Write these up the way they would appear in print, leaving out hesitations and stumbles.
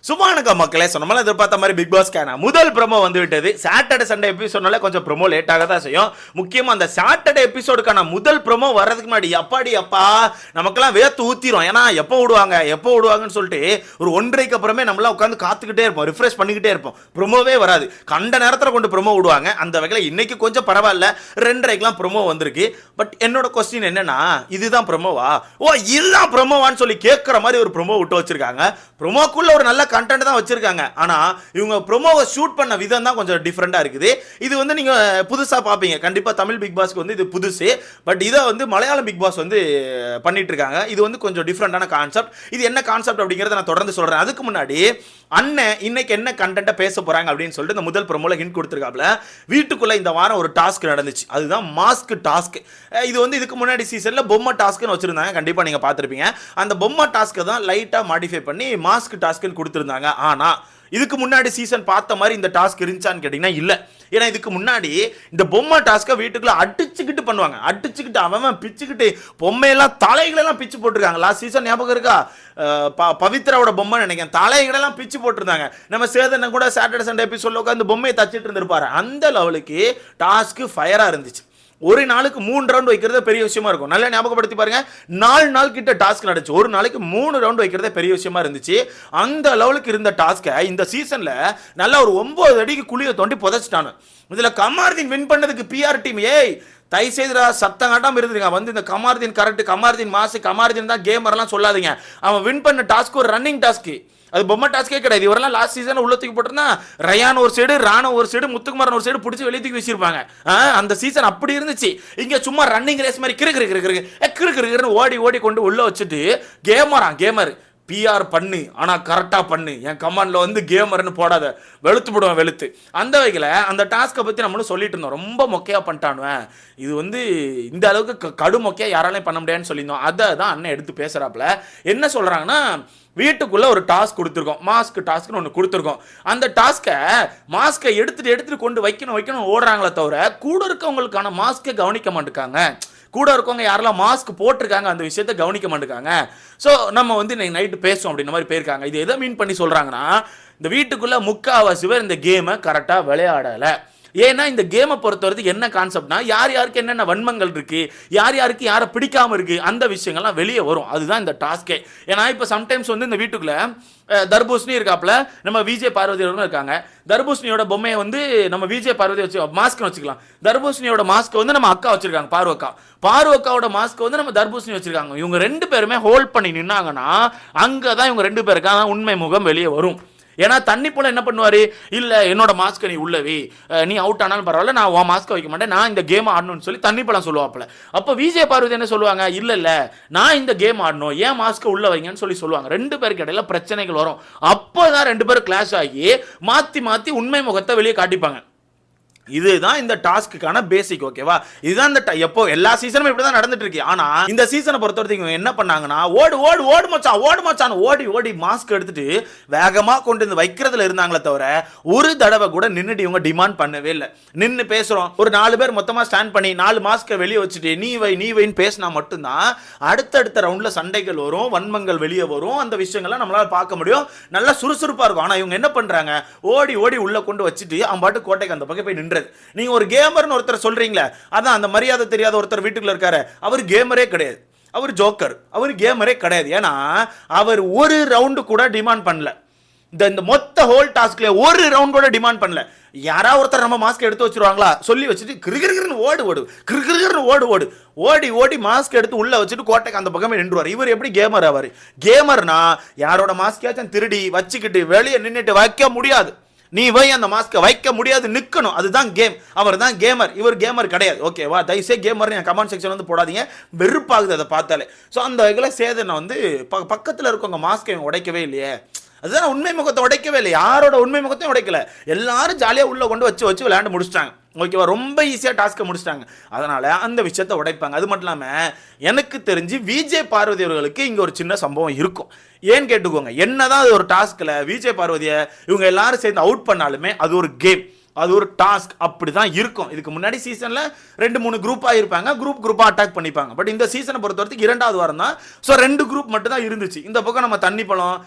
சும்மானுங்க மக்களே, சொன்னமால எதிர்பார்த்த மாதிரி பிக் பாஸ் முதல் ப்ரோமோ வந்து விட்டது. சாட்டர்டே சண்டே எபிசோட்னால கொஞ்சம் ப்ரோமோ லேட் ஆக தான் செய்யும். முக்கியமா அந்த சாட்டர்டே எபிசோடுக்கான முதல் ப்ரோமோ வர்றதுக்கு முன்னாடி அப்பா நமக்கெல்லாம் வேத்து ஊத்திரும். ஏன்னா எப்போ விடுவாங்கன்னு சொல்லிட்டு ஒரு 1:30க்கு அப்புறமே நம்மளாம் உட்காந்து காத்துக்கிட்டே இருப்போம், ரிஃப்ரெஷ் பண்ணிக்கிட்டே இருப்போம். ப்ரோமோவே வராது, கண்ட நேரத்தில் கொண்டு ப்ரோமோ விடுவாங்க. அந்த வகையில் இன்னைக்கு கொஞ்சம் பரவாயில்ல, 2:30க்குலாம் ப்ரோமோ வந்திருக்கு. பட் என்னோட கொஸ்டின் என்னன்னா, இதுதான் ப்ரோமோவா? இதுதான் ப்ரோமோவான்னு சொல்லி கேட்குற மாதிரி ஒரு ப்ரோமோ விட்டு வச்சிருக்காங்க. ப்ரோமோக்குள்ள ஒரு நல்ல கண்டென்ட் தான் வச்சிருக்காங்க. ஆனா இவங்க ப்ரோமோவை ஷூட் பண்ண விதம் தான் கொஞ்சம் டிஃபரெண்டா இருக்குது. இது வந்து நீங்க புதுசா பாப்பீங்க. கண்டிப்பா தமிழ் பிக் பாஸ்க்கு வந்து இது புதுசு. பட் இதை வந்து மலையாளம் பிக் பாஸ் வந்து பண்ணிட்டு இருக்காங்க. இது வந்து கொஞ்சம் டிஃபரெண்டான கான்செப்ட். இது என்ன கான்செப்ட் அப்படிங்கறத நான் தொடர்ந்து சொல்றேன். அதுக்கு முன்னாடி அண்ணன் இன்னைக்கு என்ன கண்டென்ட்டை பேச போறாங்க அப்படின்னு சொல்லிட்டு இந்த முதல் ப்ரோமோல ஹிண்ட் கொடுத்திருக்காப்ல. வீட்டுக்குள்ள இந்த வாரம் ஒரு டாஸ்க் நடந்துச்சு. அதுதான் மாஸ்க் டாஸ்க். இது வந்து இதுக்கு முன்னாடி சீசன்ல பொம்மை டாஸ்க்னு வச்சிருந்தாங்க. கண்டிப்பா நீங்க பார்த்திருப்பீங்க. அந்த பொம்மை டாஸ்க்கை தான் லைட்டா மாடிஃபை பண்ணி மாஸ்க் டாஸ்க்னு கொடுத்திருந்தாங்க. ஆனா இதுக்கு முன்னாடி சீசன் பார்த்த மாதிரி இந்த டாஸ்க் இருந்துச்சான்னு கேட்டீங்கன்னா இல்ல. ஏன்னா இதுக்கு முன்னாடி இந்த பொம்மை டாஸ்க்கை வீட்டுக்குள்ள அடிச்சுக்கிட்டு பண்ணுவாங்க. அடிச்சுக்கிட்டு அவன் பிச்சுக்கிட்டு பொம்மையெல்லாம் தலைகளெல்லாம் பிச்சு போட்டிருக்காங்க. லாஸ்ட் சீசன் ஞாபகம் இருக்கா? பவித்ராவோட பொம்மை நினைக்கிறேன், தலைகளெல்லாம் பிச்சு போட்டிருந்தாங்க. நம்ம சேதனை கூட சாட்டர்டே சண்டே எபிசோட்ல உட்காந்து பொம்மையை தச்சிட்டு இருந்திருப்பாரு. அந்த லெவலுக்கு டாஸ்க் ஃபயரா இருந்துச்சு. ஒரு நாளுக்கு 3 ரவுண்ட் வைக்கிறதே பெரிய விஷயமா இருக்கும். நல்லா ஞாபகப்படுத்தி பாருங்க. 4 நாள் கிட்ட டாஸ்க் நடந்துச்சு. ஒரு நாளைக்கு 3 ரவுண்ட் வைக்கிறதே பெரிய விஷயமா இருந்துச்சு. அந்த லெவலுக்கு இருந்த டாஸ்க்கை இந்த சீசன்ல நல்லா ஒரு 9 அடிக்கு குழியை தோண்டி புதைச்சிட்டானு. இதுல கமார்தீன் வின் பண்ணதுக்கு பிஆர் டீம் தயவு செய்து சத்தம் காட்டாம இருந்துருங்க. வந்து இந்த கமார்தீன் கரெக்ட், கமார்தீன் மாசு, கமார்தீன் தான் கேமர்லாம் சொல்லாதீங்க. அவன் வின் பண்ண டாஸ்க் ஒரு ரன்னிங் டாஸ்க். அது பொம்மை டாஸ்கே கிடையாது. இவரெல்லாம் லாஸ்ட் சீசன் உள்ள தூக்கி போட்டிருந்தா ரயான் ஒரு சைடு, ராணோ ஒரு சைடு, முத்துக்குமாரன் ஒரு சைடு பிடிச்சி வெளியே தூக்கி வச்சிருப்பாங்க. அந்த சீசன் அப்படி இருந்துச்சு. இங்க சும்மா ரன்னிங் ரேஸ் மாதிரி கிறுக்கு ஓடி ஓடி கொண்டு உள்ள வச்சுட்டு கேமர் பிஆர் பண்ணு, ஆனா கரெக்டா பண்ணு, என் கமாண்ட்ல வந்து கேமர்னு போடாத, வெளுத்து போடுவேன் வெளுத்து. அந்த வகையில் அந்த டாஸ்க்கை பத்தி நம்மளும் சொல்லிட்டு இருந்தோம். ரொம்ப மொக்கையா பண்ணிட்டானுவேன், இது வந்து இந்த அளவுக்கு கடு மொக்கையா யாராலையும் பண்ண முடியாதுன்னு சொல்லியிருந்தோம். அதை தான் அண்ணன் எடுத்து பேசுறாப்புல. என்ன சொல்றாங்கன்னா, வீட்டுக்குள்ள ஒரு டாஸ்க் கொடுத்துருக்கோம், மாஸ்க் டாஸ்க்னு ஒன்று கொடுத்துருக்கோம். அந்த டாஸ்க்கை மாஸ்கை எடுத்துட்டு கொண்டு வைக்கணும் ஓடுறாங்களே தவிர கூட இருக்கவங்களுக்கான மாஸ்கை கவனிக்க மாட்டேங்காங்க. கூட இருக்கவங்க யாரெல்லாம் மாஸ்க் போட்டிருக்காங்க அந்த விஷயத்தை கவனிக்க மாட்டேங்காங்க. ஸோ நம்ம வந்து இன்னைக்கு நைட்டு பேசுவோம் அப்படின்ற மாதிரி போயிருக்காங்க. இது எதை மீன் பண்ணி சொல்றாங்கன்னா, இந்த வீட்டுக்குள்ள முக்காவாசி பேர் இந்த கேமை கரெக்டாக விளையாடலை. ஏன்னா இந்த கேமை பொறுத்தவரைக்கும் என்ன கான்செப்ட்னா, யாருக்கு என்னென்ன வன்மங்கள் இருக்கு, யாருக்கு யாரை பிடிக்காம இருக்கு, அந்த விஷயங்கள்லாம் வெளியே வரும். அதுதான் இந்த டாஸ்கே. ஏன்னா இப்போ சம்டைம்ஸ் வந்து இந்த வீட்டுக்குள்ள தர்பூசணி இருக்காப்புல, நம்ம விஜய் பார்வதி இருக்காங்க. தர்பூசணியோட பொம்மையை வந்து நம்ம விஜய் பார்வதி வச்சு மாஸ்க் வச்சுக்கலாம். தர்பூசணியோட மாஸ்க் வந்து நம்ம அக்கா வச்சிருக்காங்க, பார்வக்காவோட மாஸ்க் வந்து நம்ம தர்பூசணி வச்சிருக்காங்க. இவங்க 2 பேருமே ஹோல்ட் பண்ணி நின்னாங்கன்னா அங்கதான் இவங்க 2 பேருக்கான உண்மை முகம் வெளியே வரும். ஏன்னா தண்ணி போல என்ன பண்ணுவாரு, இல்ல என்னோட மாஸ்க் நீ உள்ளவே, நீ அவுட் ஆனாலும் பரவாயில்ல, நான் உன் மாஸ்க் வைக்க மாட்டேன், நான் இந்த கேம் ஆடணும்னு சொல்லி தண்ணி பழம் சொல்லுவாப்புல. அப்ப விஜய் பார்வதி என்ன சொல்லுவாங்க, இல்ல நான் இந்த கேம் ஆடணும், ஏன் மாஸ்க் உள்ள வைங்கன்னு சொல்லுவாங்க. 2 பேருக்கு இடையில பிரச்சனைகள் வரும். அப்போதான் 2 பேரும் கிளாஷ் ஆகி மாத்தி உண்மை முகத்தை வெளியே காட்டிப்பாங்க. இதுதான் இந்த டாஸ்க்குக்கான பேசிக். ஓகேவா? இதுதான் இந்த எப்போ எல்லா சீசனும் இப்படிதான் நடந்துட்டு இருக்கு. ஆனா இந்த சீசனை பொறுத்தவரைக்கும் என்ன பண்ணாங்கன்னா, ஓடு மச்சான் ஓடி மாஸ்க் எடுத்துட்டு வேகமா கொண்டு வந்து வைக்கிறதுல இருந்தாங்களே தவிர ஒரு தடவை கூட நின்னுட்டு இவங்க டிமாண்ட் பண்ணவே இல்லை. நின்று பேசுறோம், ஒரு 4 பேர் மொத்தமா ஸ்டாண்ட் பண்ணி 4 மாஸ்கை வெளியே வச்சுட்டு நீ வைன்னு பேசினா மட்டும்தான் அடுத்தடுத்த ரவுண்ட்ல சண்டைகள் வரும், வன்மங்கள் வெளியே வரும். அந்த விஷயங்கள்லாம் நம்மளால பார்க்க முடியும், நல்லா சுறுசுறுப்பா இருக்கும். ஆனா இவங்க என்ன பண்றாங்க, ஓடி உள்ள கொண்டு வச்சுட்டு அம்பாட்டு கோட்டைக்கு அந்த பக்கம் போய் நின்று. நீங்க ஒரு கேமர்னு ஒருத்தர் சொல்றீங்களே, அதான் அந்த மரியாதை தெரியாத ஒருத்தர் வீட்டுக்குள்ள இருக்காரு, அவர் கேமரே கிடையாது, அவர் ஜோக்கர், அவர் கேமரே கிடையாது. ஏன்னா அவர் ஒரு ரவுண்டு கூட டிமாண்ட் பண்ணல. இந்த மொத்த ஹோல் டாஸ்க்ல ஒரு ரவுண்ட் கூட டிமாண்ட் பண்ணல. யாராவது ஒருத்தர் நம்ம மாஸ்க் எடுத்து வச்சிருவாங்களா, சொல்லி வச்சுட்டு கிருகிருன்னு ஓடி மாஸ்க் எடுத்து உள்ள வச்சுட்டு கோட்டைக்கு அந்த பக்கமே நின்றுவார். இவர் எப்படி கேமர் ஆவார்? கேமர்னா யாரோட மாஸ்கையாச்சும் திருடி வச்சுக்கிட்டு வெளியே நின்றுட்டு வைக்க முடியாது. நீ வை அந்த மாஸ்கை வைக்க முடியாது, நிற்கணும். அதுதான் கேம். அவர் தான் கேமர், இவர் கேமர் கிடையாது. ஓகேவா? தயவுசே கேமர் என் கமெண்ட் செக்ஷன் வந்து போடாதீங்க, வெறுப்பாகுது அதை பார்த்தாலே. ஸோ அந்த வகையில் சேதனை வந்து பக்கத்தில் இருக்கவங்க மாஸ்கை உடைக்கவே இல்லையே, அதுதான் உண்மை முகத்தை உடைக்கவே இல்லை. யாரோட உண்மை முகத்தையும் உடைக்கல. எல்லாரும் ஜாலியாக உள்ள கொண்டு வச்சு விளையாண்டு முடிச்சிட்டாங்க. ஓகேவா? ரொம்ப ஈஸியாக டாஸ்க்கை முடிச்சிட்டாங்க. அதனால் அந்த விஷயத்தை உடைப்பாங்க. அது மட்டும் இல்லாமல் எனக்கு தெரிஞ்சு விஜய் பார்வதி அவர்களுக்கு இங்கே ஒரு சின்ன சம்பவம் இருக்கும். ஏன்னு கேட்டுக்கோங்க, என்னதான் அது ஒரு டாஸ்கில் விஜய் பார்வதியை இவங்க எல்லாரும் சேர்ந்து அவுட் பண்ணாலுமே அது ஒரு கேம். அது ஒரு டாஸ்க் அப்படிதான் இருக்கும். இதுக்கு முன்னாடி சீசன்ல 2-3 குரூப்பா இருப்பாங்க, குரூப்பா அட்டாக் பண்ணிப்பாங்க. பட் இந்த சீசனை பொறுத்தவரைக்கும் 2வது வாரம் தான். ஸோ 2 குரூப் மட்டும் தான் இருந்துச்சு. இந்த பக்கம் நம்ம தண்ணி பழம்,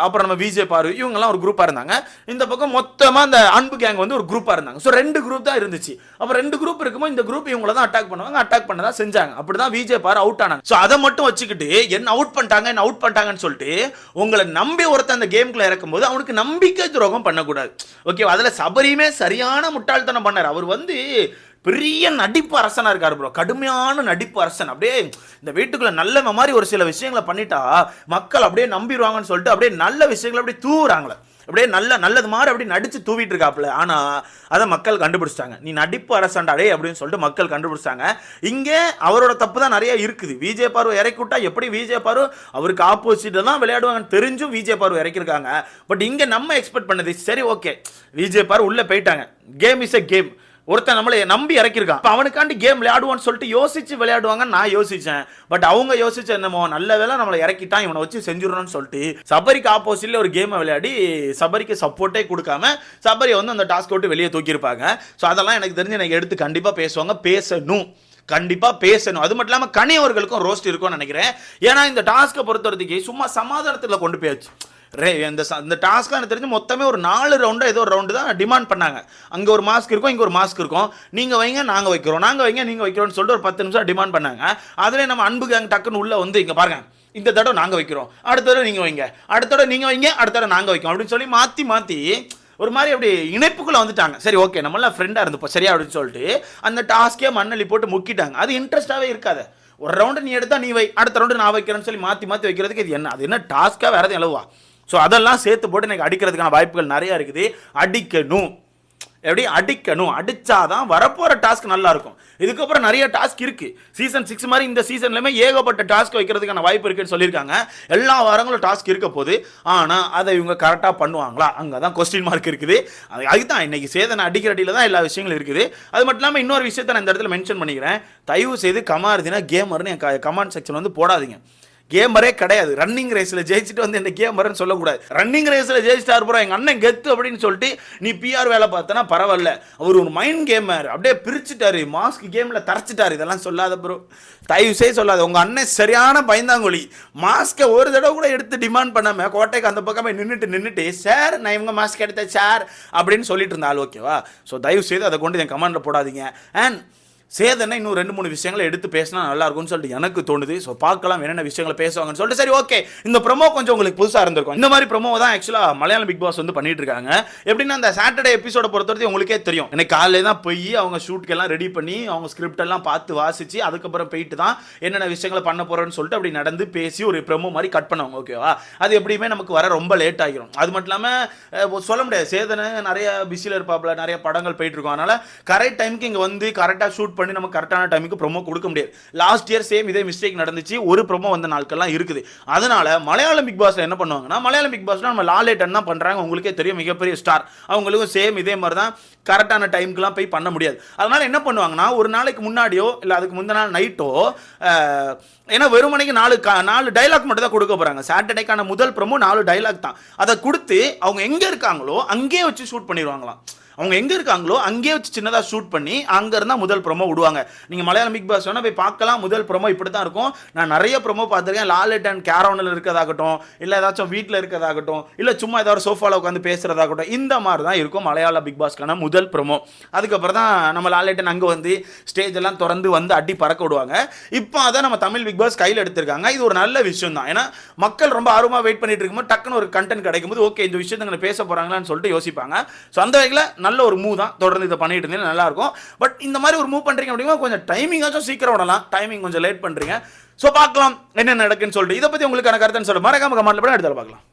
அப்புறம் நம்ம விஜய் பாரு, இவங்கெல்லாம் ஒரு குரூப்பா இருந்தாங்க. இந்த பக்கம் மொத்தமா அந்த அன்பு கேங் வந்து ஒரு குரூப்பா இருந்தாங்க. ஸோ 2 குரூப் தான் இருந்துச்சு. அப்ப 2 குரூப் இருக்கும்போது இந்த குரூப் இவங்கள தான் அட்டாக் பண்ணுவாங்க, அட்டாக் பண்ணதான் செஞ்சாங்க. அப்படிதான் விஜய் பாரு அவுட் ஆனாங்க. ஸோ அதை மட்டும் வச்சுக்கிட்டு என்ன அவுட் பண்ணிட்டாங்கன்னு சொல்லிட்டு உங்களை நம்பி ஒருத்தன் அந்த கேம்குள்ள இறக்கும்போது அவனுக்கு நம்பிக்கை துரோகம் பண்ணக்கூடாது. ஓகே, அதுல சபரியுமே சரியான முட்டாள்தனம் பண்ணார். அவர் வந்து பெரிய நடிப்பு அரசனா இருக்காரு ப்ரோ, கடுமையான நடிப்பு அரசன். அப்படியே இந்த வீட்டுக்குள்ள நல்ல மாதிரி ஒரு சில விஷயங்களை பண்ணிட்டா மக்கள் அப்படியே நம்பிடுவாங்கன்னு சொல்லிட்டு அப்படியே நல்ல விஷயங்களை அப்படியே தூவுறாங்களே, அப்படியே நல்லது மாதிரி அப்படி நடிச்சு தூவிட்டு இருக்காப்புல. ஆனா அதை மக்கள் கண்டுபிடிச்சிட்டாங்க. நீ நடிப்பு அரசாண்டாடே அப்படின்னு சொல்லிட்டு மக்கள் கண்டுபிடிச்சாங்க. இங்கே அவரோட தப்பு தான் நிறைய இருக்குது. விஜய் பார்வை இறக்கி விட்டா எப்படி விஜய் பார்வை அவருக்கு ஆப்போசிட் தான் விளையாடுவாங்கன்னு தெரிஞ்சும் விஜய் பார்வை இறக்கிருக்காங்க. பட் இங்க நம்ம எக்ஸ்பெக்ட் பண்ணது சரி, ஓகே விஜய் பார்வை உள்ள போயிட்டாங்க, கேம் இஸ் எ கேம், ஒருத்தன் நம்மளை நம்பி இறக்கிருக்கான், அவனுக்காண்டி கேம் விளையாடுவான்னு சொல்லிட்டு யோசிச்சு விளையாடுவாங்கன்னு நான் யோசிச்சேன். பட் அவங்க யோசிச்ச என்னமோ நல்ல வேலை நம்மளை இறக்கிட்டான், இவனை வச்சு செஞ்சிடணும்னு சொல்லிட்டு சபரிக்கு ஆப்போசிட்ல ஒரு கேமை விளையாடி சபரிக்கு சப்போர்ட்டே கொடுக்காம சபரியை வந்து அந்த டாஸ்க் விட்டு வெளியே தூக்கியிருப்பாங்க. ஸோ அதெல்லாம் எனக்கு தெரிஞ்சு எனக்கு எடுத்து கண்டிப்பாக பேசுவாங்க, பேசணும், கண்டிப்பா பேசணும். அது மட்டும் இல்லாமல் கனி அவர்களுக்கும் ரோஸ்ட் இருக்கும்னு நினைக்கிறேன். ஏன்னா இந்த டாஸ்க்கை பொறுத்தவரைக்கும் சும்மா சமாதானத்தில் கொண்டு போயாச்சு. இந்த டாஸ்க்லாம் எனக்கு தெரிஞ்சு மொத்தமே ஒரு 4 ரவுண்டோ ஏதோ ஒரு ரவுண்டு தான் டிமாண்ட் பண்ணாங்க. அங்கே ஒரு மாஸ்க் இருக்கும், இங்கே ஒரு மாஸ்க் இருக்கும், நீங்கள் வைங்க நாங்கள் வைக்கிறோம், நாங்கள் வைங்க நீங்கள் வைக்கிறோம்னு சொல்லிட்டு ஒரு 10 நிமிஷம் டிமாண்ட் பண்ணாங்க. அதிலே நம்ம அன்பு கேங் டக்குன்னு உள்ள வந்து இங்கே பாருங்க, இந்த தடவை நாங்கள் வைக்கிறோம், அடுத்த தடவை நீங்கள் வைங்க, அடுத்த தடவை நீங்கள் வைங்க, அடுத்த தடவை நாங்கள் வைக்கிறோம் அப்படின்னு சொல்லி மாற்றி ஒரு மாதிரி அப்படி இணைப்புக்குள்ளே வந்துட்டாங்க. சரி ஓகே நம்மளாம் ஃப்ரெண்டாக இருந்துப்போம் சரியா அப்படின்னு சொல்லிட்டு அந்த டாஸ்க்கே மண்ணலி போட்டு முக்கிட்டாங்க. அது இன்ட்ரெஸ்டாகவே இருக்காது. ஒரு ரவுண்டு நீ எடுத்தா நீ வை, அடுத்த ரவுண்டு நான் வைக்கிறேன்னு சொல்லி மாற்றி வைக்கிறதுக்கு இது என்ன, அது என்ன டாஸ்க்காக வேறு எதுவும் எழுவா? ஸோ அதெல்லாம் சேர்த்து போட்டு எனக்கு அடிக்கிறதுக்கான வாய்ப்புகள் நிறையா இருக்குது. அடிக்கணும், அடிச்சாதான் வரப்போகிற டாஸ்க் நல்லா இருக்கும். இதுக்கப்புறம் நிறைய டாஸ்க் இருக்கு. சீசன் 6 மாதிரி இந்த சீசன்லையுமே ஏகப்பட்ட டாஸ்க் வைக்கிறதுக்கான வாய்ப்பு இருக்குன்னு சொல்லியிருக்காங்க. எல்லா வாரங்களும் டாஸ்க் இருக்க போது, ஆனால் அதை இவங்க கரெக்டாக பண்ணுவாங்களா, அங்கே தான் கொஸ்டின் மார்க் இருக்குது. அதுதான் இன்னைக்கு சேதனை அடிக்கிற அடியில் தான் எல்லா விஷயங்களும் இருக்குது. அது மட்டும் இல்லாமல் இன்னொரு விஷயத்தை நான் இந்த இடத்துல மென்ஷன் பண்ணிக்கிறேன். தயவு செய்து கமாருதினா கேமர்னு என் கமெண்ட் செக்ஷன் வந்து போடாதீங்க. கேமரே கிடையாது. ரன்னிங் ரேஸில் ஜெயிச்சுட்டு வந்து என்ன கேமர்னு சொல்லக்கூடாது. ரன்னிங் ரேஸில் ஜெயிச்சிட்டார் ப்ரோ, எங்கள் அண்ணன் கெத்து அப்படின்னு சொல்லிட்டு நீ பிஆர் வேலை பார்த்தனா பரவாயில்ல, அவர் ஒரு மைண்ட் கேமர் அப்படியே பிரிச்சுட்டாரு, மாஸ்க் கேமில் தரைச்சிட்டாரு, இதெல்லாம் சொல்லாத ப்ரோ, தயவு செய்து சொல்லாது. உங்கள் அண்ணன் சரியான பயந்தாங்கொழி. மாஸ்க்கை ஒரு தடவை கூட எடுத்து டிமாண்ட் பண்ணாமல் கோட்டைக்கு அந்த பக்கமே நின்றுட்டு சார் நான் இவங்க மாஸ்க் எடுத்தேன் சார் அப்படின்னு சொல்லிட்டு இருந்தால் ஓகேவா? ஸோ தயவு செய்து அதை கொண்டு என் கமெண்டில் போடாதீங்க. அண்ட் சேதனை இன்னும் 2-3 விஷயங்களை எடுத்து பேசினா நல்லா இருக்கும்னு சொல்லிட்டு எனக்கு தோணுது. ஸோ பார்க்கலாம் என்னென்ன விஷயங்களை பேசுவாங்கன்னு சொல்லிட்டு. சரி ஓகே, இந்த ப்ரோமோ கொஞ்சம் உங்களுக்கு புதுசாக இருந்திருக்கும். இந்த மாதிரி ப்ரோமோ தான் ஆக்சுவலாக மலையாளம் பிக் பாஸ் வந்து பண்ணிட்டு இருக்காங்க. எப்படின்னா அந்த சாட்டர்டே எபிசோட பொறுத்தவரைக்கும் உங்களுக்கே தெரியும், எனக்கு காலையில் தான் போய் அவங்க ஷூட்டுக்கெல்லாம் ரெடி பண்ணி அவங்க ஸ்கிரிப்ட் எல்லாம் பார்த்து வாசிச்சு அதுக்கப்புறம் போயிட்டு தான் என்னென்ன விஷயங்களை பண்ண போகிறோன்னு சொல்லிட்டு அப்படி நடந்து பேசி ஒரு ப்ரோமோ மாதிரி கட் பண்ணுவாங்க ஓகேவா? அது எப்படியுமே நமக்கு வர ரொம்ப லேட் ஆகிரும். அது மட்டும் இல்லாமல் சொல்ல முடியாது, சேதனை நிறைய பிஸியில் இருப்பாப்புல, நிறைய படங்கள் போயிட்டு இருக்கும். அதனால கரெக்ட் டைமுக்கு இங்கே வந்து கரெக்டாக ஷூட் பண்ணி நம்ம கரெக்டான டைமுக்கு ப்ரோமோ கொடுக்க முடியாது. லாஸ்ட் இயர் சேம் இதே மிஸ்டேக் நடந்துச்சு, ஒரு ப்ரோமோ வந்த நாட்கள்லாம் இருக்குது. அதனால மலையாளம் பிக் பாஸ்ல என்ன பண்ணுவாங்கன்னா, மலையாளம் பிக் பாஸ்ல நம்ம லாலேட்டன் தான் பண்றாங்க, உங்களுக்கே தெரியும், மிகப்பெரிய ஸ்டார். அவங்களுக்கும் சேம் இதே மாதிரி தான் கரெக்டான டைமுக்குலாம் போய் பண்ண முடியாது. அதனால என்ன பண்ணுவாங்கன்னா, ஒரு நாளைக்கு முன்னாடியோ இல்லை அதுக்கு முந்தின நாள் நைட்டோ, ஏன்னா வெறுமனைக்கு 4 டைலாக் மட்டும் தான் கொடுக்க போறாங்க. சாட்டர்டேக்கான முதல் ப்ரோமோ 4 டைலாக் தான். அதை கொடுத்து அவங்க எங்க இருக்காங்களோ அங்கேயே வச்சு ஷூட் பண்ணிடுவாங்களாம். அவங்க எங்கே இருக்காங்களோ அங்கேயே வச்சு சின்னதாக ஷூட் பண்ணி அங்கே இருந்தால் முதல் ப்ரோமோ விடுவாங்க. நீங்கள் மலையாளம் பிக் பாஸ் வேணால் போய் பார்க்கலாம். முதல் ப்ரோமோ இப்படி தான் இருக்கும். நான் நிறைய ப்ரோமோ பார்த்துருக்கேன். லாலேட் அண்ட் கேரவனில் இருக்கிறதாகட்டும், இல்லை ஏதாச்சும் வீட்டில் இருக்கிறதாகட்டும், இல்லை சும்மா ஏதாவது சோஃபாவில் உட்காந்து பேசுகிறதாகட்டும், இந்த மாதிரி தான் இருக்கும் மலையாள பிக் பாஸ்க்கான முதல் ப்ரோமோ. அதுக்கப்புறம் தான் நம்ம லாலேட்டன் அங்கே வந்து ஸ்டேஜ் எல்லாம் திறந்து வந்து அடி பறக்க விடுவாங்க. இப்போ அதை நம்ம தமிழ் பிக் பாஸ் கையில் எடுத்திருக்காங்க. இது ஒரு நல்ல விஷயம் தான். ஏன்னா மக்கள் ரொம்ப ஆர்வமாக வெயிட் பண்ணிட்டு இருக்கும்போது டக்குன்னு ஒரு கண்டென்ட் கிடைக்கும்போது ஓகே இந்த விஷயத்தை பேச போகிறாங்களான்னு சொல்லிட்டு யோசிப்பாங்க. ஸோ அந்த வகையில் நல்ல ஒரு மூவ் தான். தொடர்ந்து இதை பண்ணிட்டு இருந்தீங்கன்னா நல்லா இருக்கும். பட் இந்த மாதிரி ஒரு மூவ் பண்றீங்க அப்படின்னா கொஞ்சம் டைமிங்காச்சும் சீக்கிரம் விடலாம். டைமிங் கொஞ்சம் லேட் பண்றீங்க. ஸோ பார்க்கலாம் என்ன நடக்குன்னு சொல்லிட்டு. இதை பத்தி உங்களுக்கான கருத்துன்னு சொல்ல மறக்காம கமெண்ட்ல போய் அடுத்த பார்க்கலாம்.